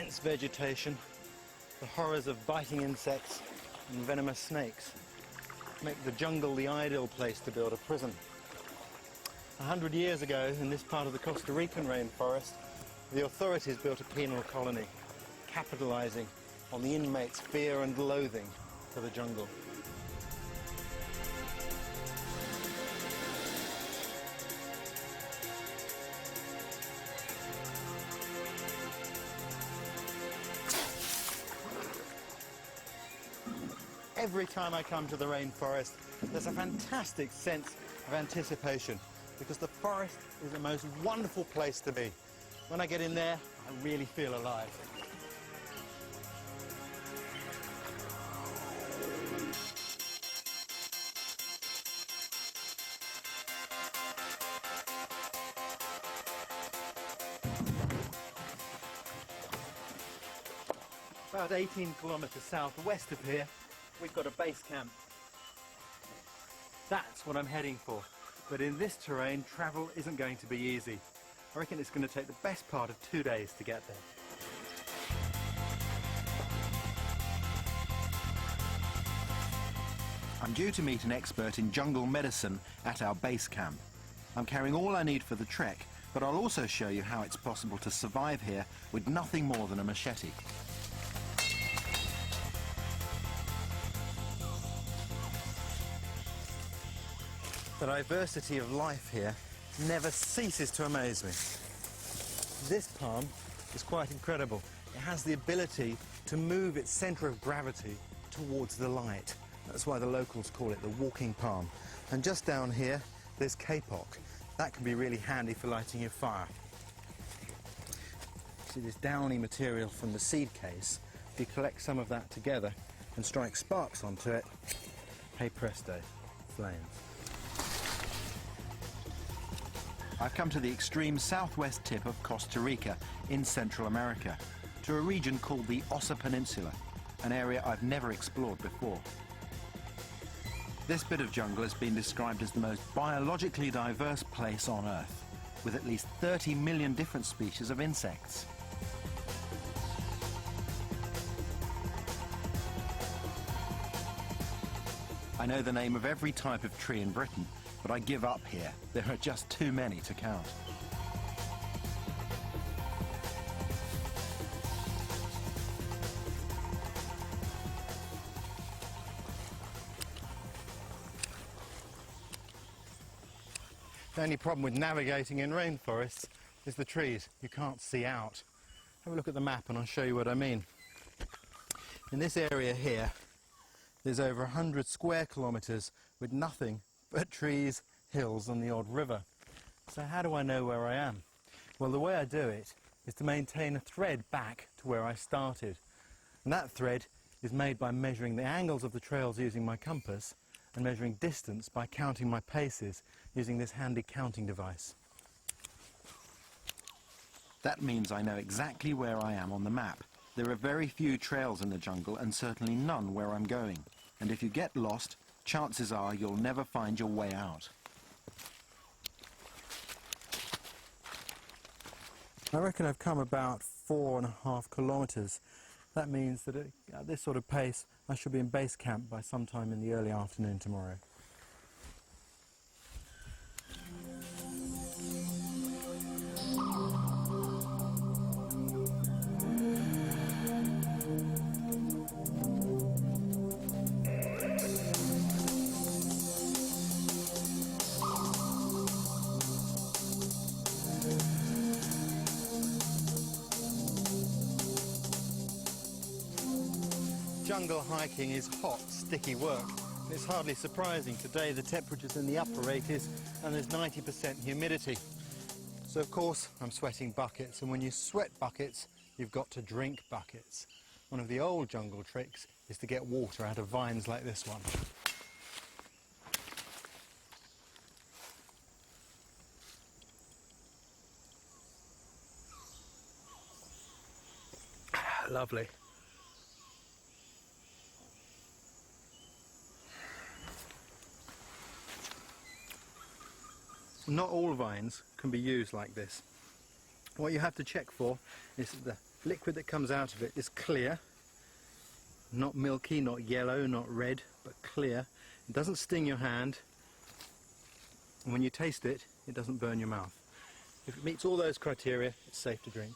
dense vegetation, the horrors of biting insects and venomous snakes make the jungle the ideal place to build a prison. 100 years ago, in this part of the Costa Rican rainforest, the authorities built a penal colony, capitalizing on the inmates' fear and loathing for the jungle. Every time I come to the rainforest, there's a fantastic sense of anticipation because the forest is the most wonderful place to be. When I get in there, I really feel alive. About 18 kilometers southwest of here, we've got a base camp. That's what I'm heading for. But in this terrain, travel isn't going to be easy. I reckon it's going to take the best part of 2 days to get there. I'm due to meet an expert in jungle medicine at our base camp. I'm carrying all I need for the trek, but I'll also show you how it's possible to survive here with nothing more than a machete. The diversity of life here never ceases to amaze me. This palm is quite incredible. It has the ability to move its centre of gravity towards the light. That's why the locals call it the walking palm. And just down here, there's kapok. That can be really handy for lighting your fire. See this downy material from the seed case? If you collect some of that together and strike sparks onto it, hey presto, flames. I've come to the extreme southwest tip of Costa Rica in Central America, to a region called the Osa Peninsula, an area I've never explored before. This bit of jungle has been described as the most biologically diverse place on Earth, with at least 30 million different species of insects. I know the name of every type of tree in Britain, but I give up here. There are just too many to count. The only problem with navigating in rainforests is the trees. You can't see out. Have a look at the map and I'll show you what I mean. In this area here, there's over 100 square kilometres with nothing but trees, hills and the odd river. So how do I know where I am? Well, the way I do it is to maintain a thread back to where I started. And that thread is made by measuring the angles of the trails using my compass and measuring distance by counting my paces using this handy counting device. That means I know exactly where I am on the map. There are very few trails in the jungle and certainly none where I'm going. And if you get lost, chances are you'll never find your way out. I reckon I've come about 4.5 kilometres. That means that at this sort of pace I should be in base camp by sometime in the early afternoon tomorrow. Jungle hiking is hot, sticky work. It's hardly surprising. Today the temperature's in the upper 80s and there's 90% humidity. So of course I'm sweating buckets, and when you sweat buckets you've got to drink buckets. One of the old jungle tricks is to get water out of vines like this one. Lovely. Not all vines can be used like this. What you have to check for is that the liquid that comes out of it is clear, not milky, not yellow, not red, but clear. It doesn't sting your hand, and when you taste it, it doesn't burn your mouth. If it meets all those criteria, it's safe to drink.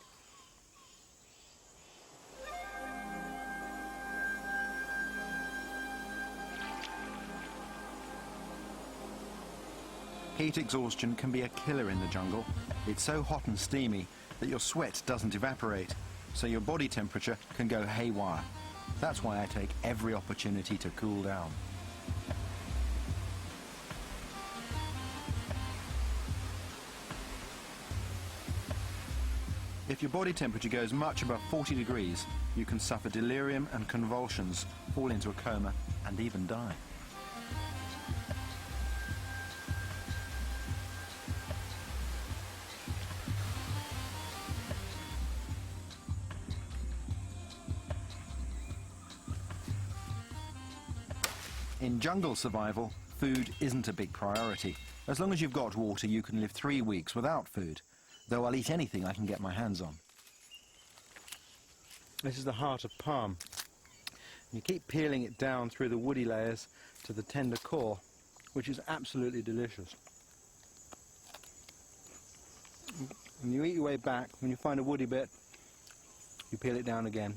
Heat exhaustion can be a killer in the jungle. It's so hot and steamy that your sweat doesn't evaporate, so your body temperature can go haywire. That's why I take every opportunity to cool down. If your body temperature goes much above 40 degrees, you can suffer delirium and convulsions, fall into a coma, and even die. In jungle survival, food isn't a big priority. As long as you've got water, you can live 3 weeks without food, though I'll eat anything I can get my hands on. This is the heart of palm. You keep peeling it down through the woody layers to the tender core, which is absolutely delicious. And you eat your way back, when you find a woody bit, you peel it down again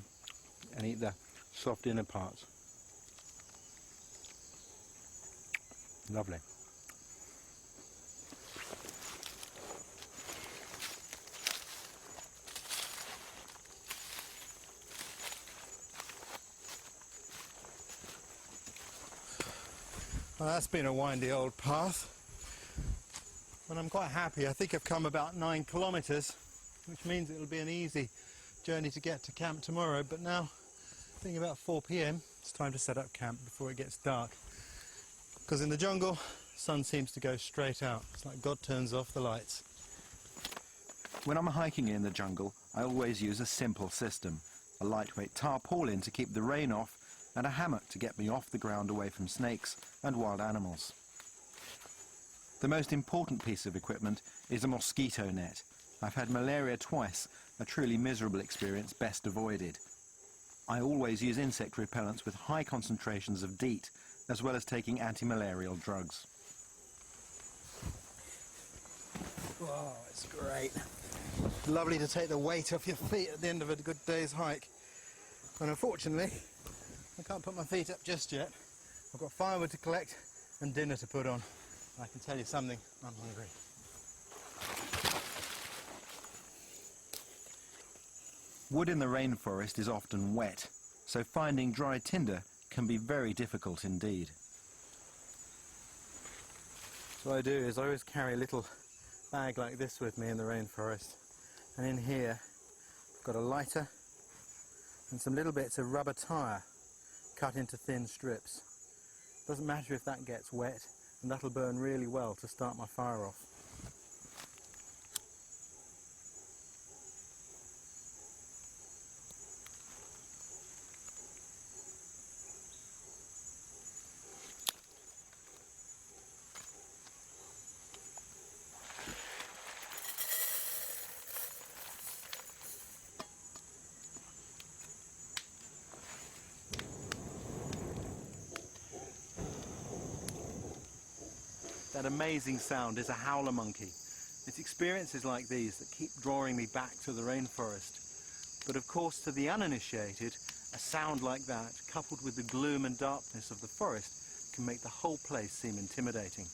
and eat the soft inner parts. Lovely. Well, that's been a windy old path, but I'm quite happy. I think I've come about 9 kilometres, which means it'll be an easy journey to get to camp tomorrow. But now, I think about 4 p.m, it's time to set up camp before it gets dark. Because in the jungle, the sun seems to go straight out. It's like God turns off the lights. When I'm hiking in the jungle, I always use a simple system. A lightweight tarpaulin to keep the rain off, and a hammock to get me off the ground away from snakes and wild animals. The most important piece of equipment is a mosquito net. I've had malaria twice, a truly miserable experience best avoided. I always use insect repellents with high concentrations of DEET, as well as taking anti-malarial drugs. Wow, it's great. Lovely to take the weight off your feet at the end of a good day's hike. And unfortunately, I can't put my feet up just yet. I've got firewood to collect and dinner to put on. I can tell you something, I'm hungry. Wood in the rainforest is often wet, so finding dry tinder can be very difficult indeed. So what I do is I always carry a little bag like this with me in the rainforest, and in here I've got a lighter and some little bits of rubber tyre cut into thin strips. Doesn't matter if that gets wet, and that'll burn really well to start my fire off. That amazing sound is a howler monkey. It's experiences like these that keep drawing me back to the rainforest. But of course, to the uninitiated, a sound like that, coupled with the gloom and darkness of the forest, can make the whole place seem intimidating.